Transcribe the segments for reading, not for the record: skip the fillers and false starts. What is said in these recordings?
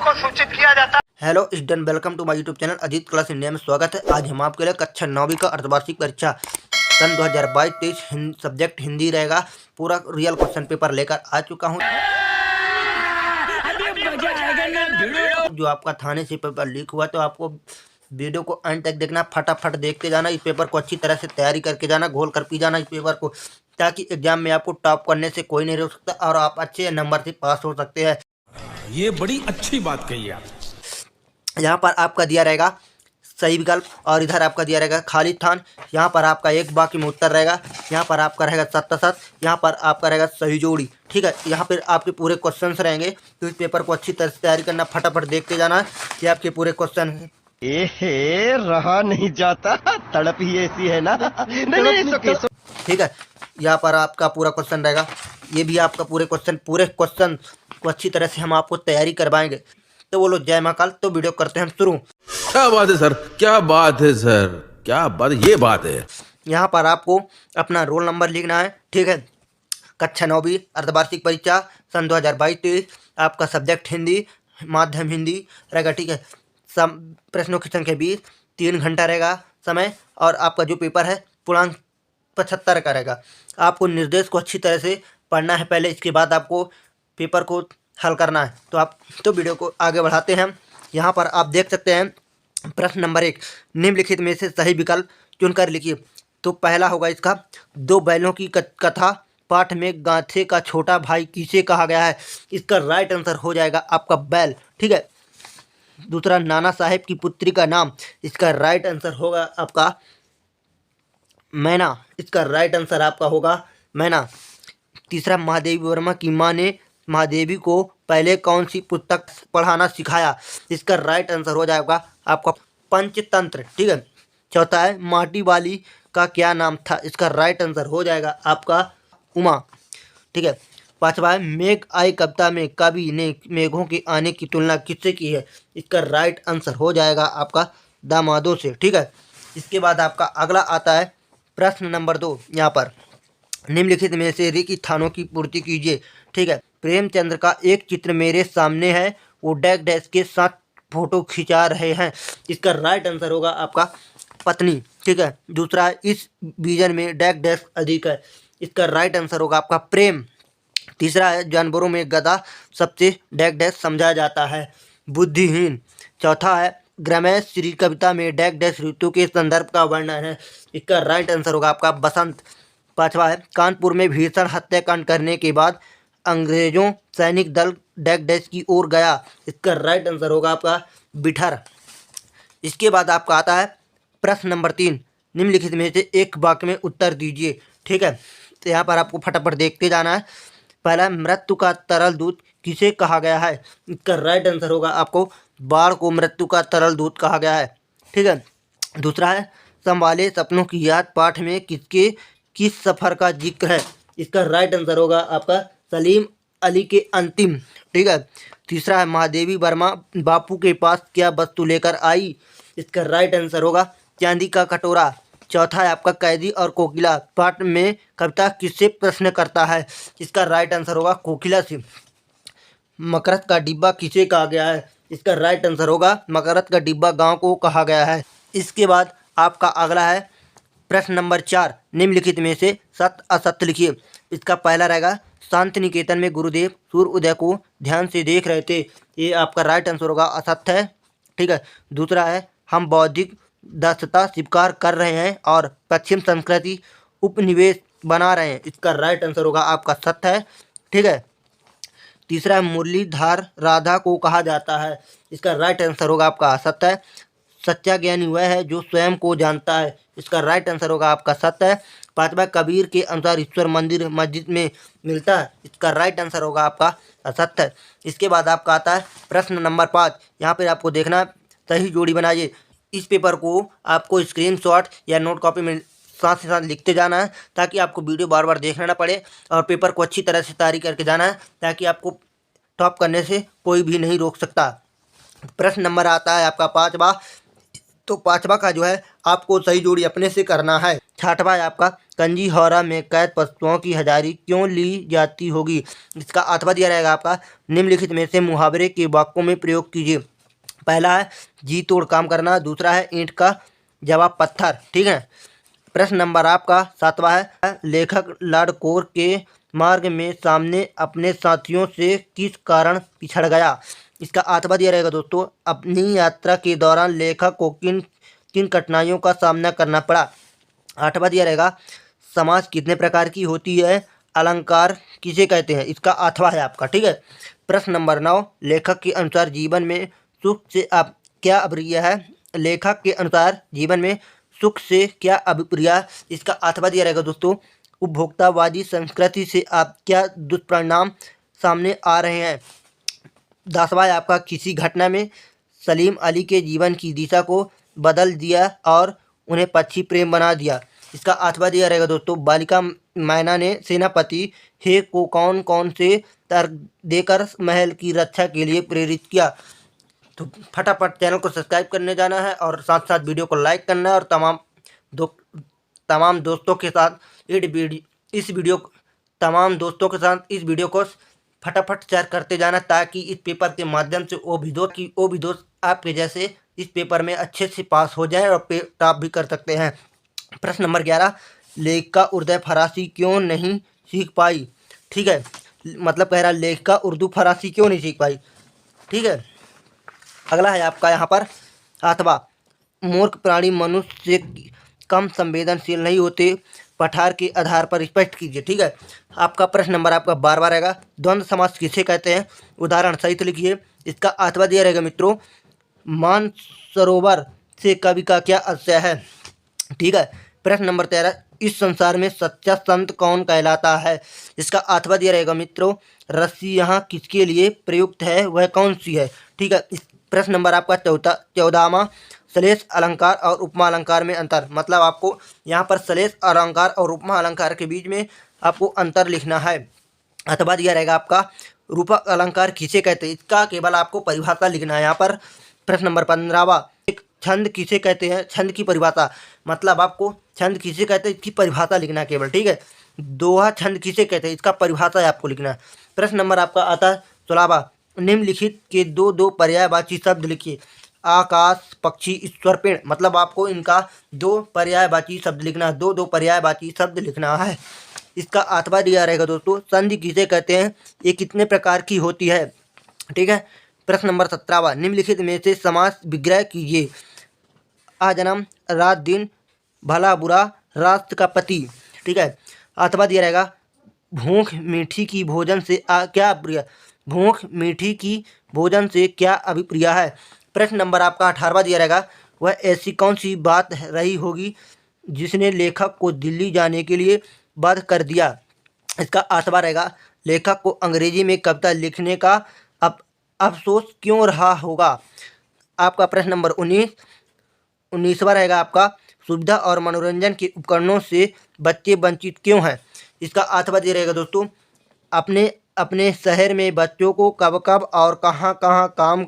को सूचित किया जाता है। Hello student, welcome to my YouTube channel Ajit class India में स्वागत है। आज हम आपके लिए कक्षा 9वीं का अर्धवार्षिक परीक्षा सन 2022-23 सब्जेक्ट हिंदी रहेगा। पूरा रियल क्वेश्चन पेपर लेकर आ चुका हूँ। जो आपका थाने से पेपर लीक हुआ तो आपको वीडियो को अंत तक देखना, फटाफट देखते जाना। इस पेपर को अच्छी तरह से तैयारी करके जाना, घोल कर पी जाना इस पेपर को, ताकि एग्जाम में आपको टॉप करने से कोई नहीं रोक सकता और आप अच्छे नंबर से पास हो सकते हैं। ये बड़ी अच्छी बात कही आप। यहाँ पर आपका दिया रहेगा सही विकल्प और इधर आपका दिया रहेगा खाली स्थान। यहाँ पर आपका एक बाकी में उत्तर रहेगा। यहाँ पर आपका रहेगा 7 यहाँ पर आपका रहेगा सही जोड़ी। ठीक है, यहाँ पर आपके पूरे क्वेश्चंस रहेंगे, तो इस पेपर को अच्छी तरह से तैयारी करना, फटाफट देखते जाना कि आपके पूरे क्वेश्चन हैं। रहा नहीं जाता, तड़प ही ऐसी है ना। नहीं, ठीक है, यहाँ पर आपका पूरा क्वेश्चन रहेगा। ये भी आपका पूरे क्वेश्चन को अच्छी तरह से हम आपको तैयारी करवाएंगे। तो बोलो जय महाकाल। तो वीडियो करते हैं हम शुरू। क्या बात है सर, क्या बात है सर, क्या बात, ये बात है। यहाँ पर आपको अपना रोल नंबर लिखना है। ठीक है, कक्षा 9वीं अर्धवार्षिक परीक्षा सन 2022-23 आपका सब्जेक्ट हिंदी, माध्यम हिंदी रहेगा। ठीक है, प्रश्नों की संख्या 20, 3 घंटा रहेगा समय और आपका जो पेपर है पूर्णांक 75 का रहेगा। आपको निर्देश को अच्छी तरह से पढ़ना है पहले, इसके बाद आपको पेपर को हल करना है। तो वीडियो को आगे बढ़ाते हैं। यहाँ पर आप देख सकते हैं प्रश्न नंबर 1, निम्नलिखित में से सही विकल्प चुनकर लिखिए। तो पहला होगा इसका, 2 बैलों की कथा पाठ में गांठे का छोटा भाई किसे कहा गया है। इसका राइट आंसर हो जाएगा आपका बैल। ठीक है, दूसरा, नाना साहेब की पुत्री का नाम, इसका राइट आंसर होगा आपका मैना। इसका राइट आंसर आपका होगा मैना। तीसरा, महादेवी वर्मा की माँ ने महादेवी को पहले कौन सी पुस्तक पढ़ाना सिखाया। इसका राइट आंसर हो जाएगा आपका पंचतंत्र। ठीक है, चौथा है, माटी वाली का क्या नाम था। इसका राइट आंसर हो जाएगा आपका उमा। ठीक है, पांचवा है, मेघ आई कविता में कवि ने मेघों के आने की तुलना किससे की है। इसका राइट आंसर हो जाएगा आपका दामादों से। ठीक है, इसके बाद आपका अगला आता है प्रश्न नंबर 2। यहाँ पर निम्नलिखित में से रिक्त स्थानों की पूर्ति कीजिए। ठीक है, प्रेमचंद्र का एक चित्र मेरे सामने है, वो डैश डैश के साथ फोटो खिंचा रहे हैं। इसका राइट आंसर होगा आपका पत्नी। ठीक है, दूसरा है, इस विजन में डैश डैश अधिक है। इसका राइट आंसर होगा आपका प्रेम। तीसरा है, जानवरों में गधा सबसे डैश डैश समझा जाता है, बुद्धिहीन। चौथा है, ग्राम्य श्री कविता में डैश डैश ऋतु के संदर्भ का वर्णन है। इसका राइट आंसर होगा आपका बसंत। पांचवा है, कानपुर में भीषण हत्याकांड करने के बाद अंग्रेजों सैनिक दल डैश डैश की ओर गया। इसका राइट आंसर होगा आपका बिठर। इसके बाद आपका आता है प्रश्न नंबर 3, निम्नलिखित में से एक वाक्य में उत्तर दीजिए। ठीक है, तो यहाँ पर आपको फटाफट देखते जाना है। पहला, मृत्यु का तरल दूध किसे कहा गया है। इसका राइट आंसर होगा आपको बाढ़ को मृत्यु का तरल दूध कहा गया है। ठीक है, दूसरा है, संभाले सपनों की याद पाठ में किस सफ़र का जिक्र है। इसका राइट आंसर होगा आपका सलीम अली के अंतिम। ठीक है, तीसरा है, महादेवी वर्मा बापू के पास क्या वस्तु लेकर आई। इसका राइट आंसर होगा चांदी का कटोरा। चौथा है आपका, कैदी और कोकिला पाठ में कविता किससे प्रश्न करता है। इसका राइट आंसर होगा कोकिला से। मकरत का डिब्बा किसे कहा गया है। इसका राइट आंसर होगा मकरत का डिब्बा गांव को कहा गया है। इसके बाद आपका अगला है प्रश्न नंबर 4, निम्नलिखित में से सत्य असत्य लिखिए। इसका पहला रहेगा, शांति निकेतन में गुरुदेव सूर्य उदय को ध्यान से देख रहे थे। ये आपका राइट आंसर होगा असत्य है। ठीक है, दूसरा है, हम बौद्धिक दक्षता स्वीकार कर रहे हैं और पश्चिम संस्कृति उपनिवेश बना रहे हैं। इसका राइट आंसर होगा आपका सत्य है। ठीक है, तीसरा है, मुरलीधर राधा को कहा जाता है। इसका राइट आंसर होगा आपका असत्य है। सच्चा ज्ञानी वह है जो स्वयं को जानता है। इसका राइट आंसर होगा आपका सत्य है। पांचवा, कबीर के अनुसार ईश्वर मंदिर मस्जिद में मिलता है। इसका राइट आंसर होगा आपका असत्य है। इसके बाद आपका आता है प्रश्न नंबर 5। यहाँ पर आपको देखना है सही जोड़ी बनाइए। इस पेपर को आपको स्क्रीनशॉट या नोट कॉपी में साथ ही साथ लिखते जाना है, ताकि आपको वीडियो बार बार देखना ना पड़े और पेपर को अच्छी तरह से तैयारी करके जाना है, ताकि आपको टॉप करने से कोई भी नहीं रोक सकता। प्रश्न नंबर आता है आपका 5वां, तो पांचवा का जो है आपको सही जोड़ी अपने से करना है। छठवा है आपका कंजी हौरा में कैद पशुओं की हजारी क्यों ली जाती होगी। इसका अथवा दिया रहेगा आपका निम्नलिखित में से मुहावरे के वाक्यों में प्रयोग कीजिए। पहला है जी तोड़ काम करना, दूसरा है ईंट का जवाब पत्थर। ठीक है। प्रश्न नंबर आपका सातवां है लेखक लॉर्ड कोर के मार्ग में सामने अपने साथियों से किस कारण पिछड़ गया। इसका अथवा दिया रहेगा दोस्तों अपनी यात्रा के दौरान लेखक को किन किन कठिनाइयों का सामना करना पड़ा। आठवां दिया रहेगा समाज कितने प्रकार की होती है, अलंकार किसे कहते हैं। इसका अथवा है आपका। ठीक है। प्रश्न नंबर 9 लेखक के अनुसार जीवन में सुख से आप क्या अभिप्राय है। लेखक के अनुसार जीवन में सुख से क्या अभिप्राय। इसका अथवा दिया रहेगा दोस्तों उपभोक्तावादी संस्कृति से आप क्या दुष्परिणाम सामने आ रहे हैं। 10वां है आपका किसी घटना में सलीम अली के जीवन की दिशा को बदल दिया और उन्हें पक्षी प्रेम बना दिया। इसका अथवा दिया रहेगा दोस्तों बालिका मैना ने सेनापति हे को कौन कौन से तर्क देकर महल की रक्षा के लिए प्रेरित किया। तो फटाफट चैनल को सब्सक्राइब करने जाना है और साथ साथ वीडियो को लाइक करना है और तमाम दोस्तों के साथ इस वीडियो को फटाफट शेयर करते जाना ताकि इस पेपर के माध्यम से वो भी दोस्त आपके जैसे इस पेपर में अच्छे से पास हो जाएं और टॉप भी कर सकते हैं। प्रश्न नंबर 11 लेखिका उर्दू फरासी क्यों नहीं सीख पाई। ठीक है। मतलब कह रहा लेखिका उर्दू फरासी क्यों नहीं सीख पाई। ठीक है। अगला है आपका यहाँ पर अथवा मूर्ख प्राणी मनुष्य से कम संवेदनशील नहीं होते, पठार के आधार पर स्पष्ट कीजिए। ठीक है। आपका प्रश्न नंबर आपका 12वां रहेगा द्वंद्व समास किसे कहते हैं, उदाहरण सहित लिखिए। इसका अथवा दिया रहेगा मित्रों मानसरोवर से कवि का क्या आशय है। ठीक है। प्रश्न नंबर 13 इस संसार में सच्चा संत कौन कहलाता है। इसका अथवा दिया रहेगा मित्रों रस्सी यहाँ किसके लिए प्रयुक्त है वह कौन सी है। ठीक है। प्रश्न नंबर आपका 14वां श्लेष अलंकार और उपमा अलंकार में अंतर। मतलब आपको यहाँ पर श्लेष अलंकार और उपमा अलंकार के बीच में आपको अंतर लिखना है। अथवा दिया रहेगा आपका रूपक अलंकार किसे कहते हैं। इसका केवल आपको परिभाषा लिखना है यहाँ पर। प्रश्न नंबर 15वां एक छंद किसे कहते हैं, छंद की परिभाषा। मतलब आपको छंद किसे कहते हैं इसकी परिभाषा लिखना है केवल। ठीक है। दोहा छंद किसे कहते हैं इसका परिभाषा है आपको लिखना है। प्रश्न नंबर आपका आता है 16वां निम्नलिखित के दो पर्यायवाची शब्द लिखिए। आकाश, पक्षी, ईश्वर, पेड़। मतलब आपको इनका दो पर्यायवाची शब्द लिखना है, दो पर्यायवाची शब्द लिखना है। इसका अथवा दिया रहेगा दोस्तों संधि किसे कहते हैं, ये कितने प्रकार की होती है। ठीक है। प्रश्न नंबर 17वां निम्नलिखित में से समास विग्रह कीजिए। आजन्म, रात दिन, भला बुरा, राष्ट्र का पति। ठीक है। अथवा दिया रहेगा भूख मीठी की भोजन से क्या अभिप्राय, भूख मीठी की भोजन से क्या अभिप्राय है। प्रश्न नंबर आपका 18वां दिया रहेगा वह ऐसी कौन सी बात रही होगी जिसने लेखक को दिल्ली जाने के लिए बाध्य कर दिया। इसका अथवा रहेगा लेखक को अंग्रेजी में कविता लिखने का अफसोस क्यों रहा होगा। आपका प्रश्न नंबर 19वां रहेगा आपका सुविधा और मनोरंजन के उपकरणों से बच्चे वंचित क्यों हैं। इसका अथवा दिया रहेगा दोस्तों अपने शहर में बच्चों को कब कब और कहाँ कहाँ काम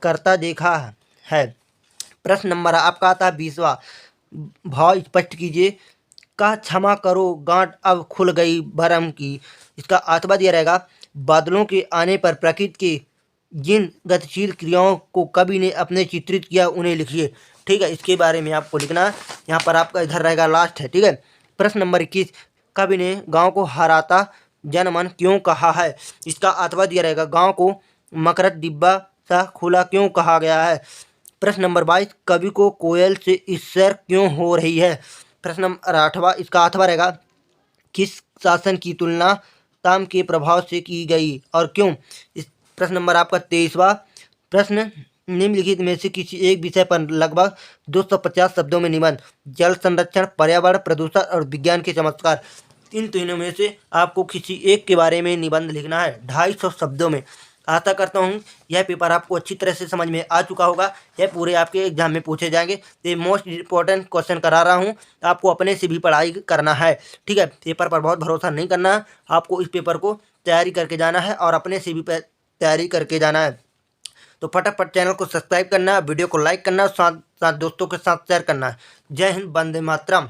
करता देखा है। प्रश्न नंबर आपका आता है 20वां भाव स्पष्ट कीजिए। का क्षमा करो गांठ अब खुल गई भरम की। इसका अथवा दिया रहेगा बादलों के आने पर प्रकृति के जिन गतिशील क्रियाओं को कवि ने अपने चित्रित किया उन्हें लिखिए। ठीक है। इसके बारे में आपको लिखना है। यहाँ पर आपका इधर रहेगा लास्ट है। ठीक है। प्रश्न नंबर 21 कवि ने गांव को हराता जनमन क्यों कहा है। इसका अथवा दिया रहेगा गांव को मकरत डिब्बा सा खुला क्यों कहा गया है। प्रश्न नंबर 22 कवि को कोयल से ईर्ष्या क्यों हो रही है। प्रश्न नंबर 8वां इसका अथवा रहेगा किस शासन की तुलना ताम के प्रभाव से की गई और क्यों। इस प्रश्न नंबर आपका 23वां प्रश्न निम्नलिखित में से किसी एक विषय पर लगभग 250 शब्दों में निबंध। जल संरक्षण, पर्यावरण, प्रदूषण और विज्ञान के चमत्कार। इन तीनों में से आपको किसी एक के बारे में निबंध लिखना है 250 शब्दों में। आशा करता हूँ यह पेपर आपको अच्छी तरह से समझ में आ चुका होगा। यह पूरे आपके एग्जाम में पूछे जाएंगे। ये मोस्ट इंपॉर्टेंट क्वेश्चन करा रहा हूँ, आपको अपने से भी पढ़ाई करना है। ठीक है। पेपर पर बहुत भरोसा नहीं करना है, आपको इस पेपर को तैयारी करके जाना है और अपने से भी तैयारी करके जाना है। तो फटाफट चैनल को सब्सक्राइब करना, वीडियो को लाइक करना, साथ साथ दोस्तों के साथ शेयर करना। जय हिंद, वंदे मातरम।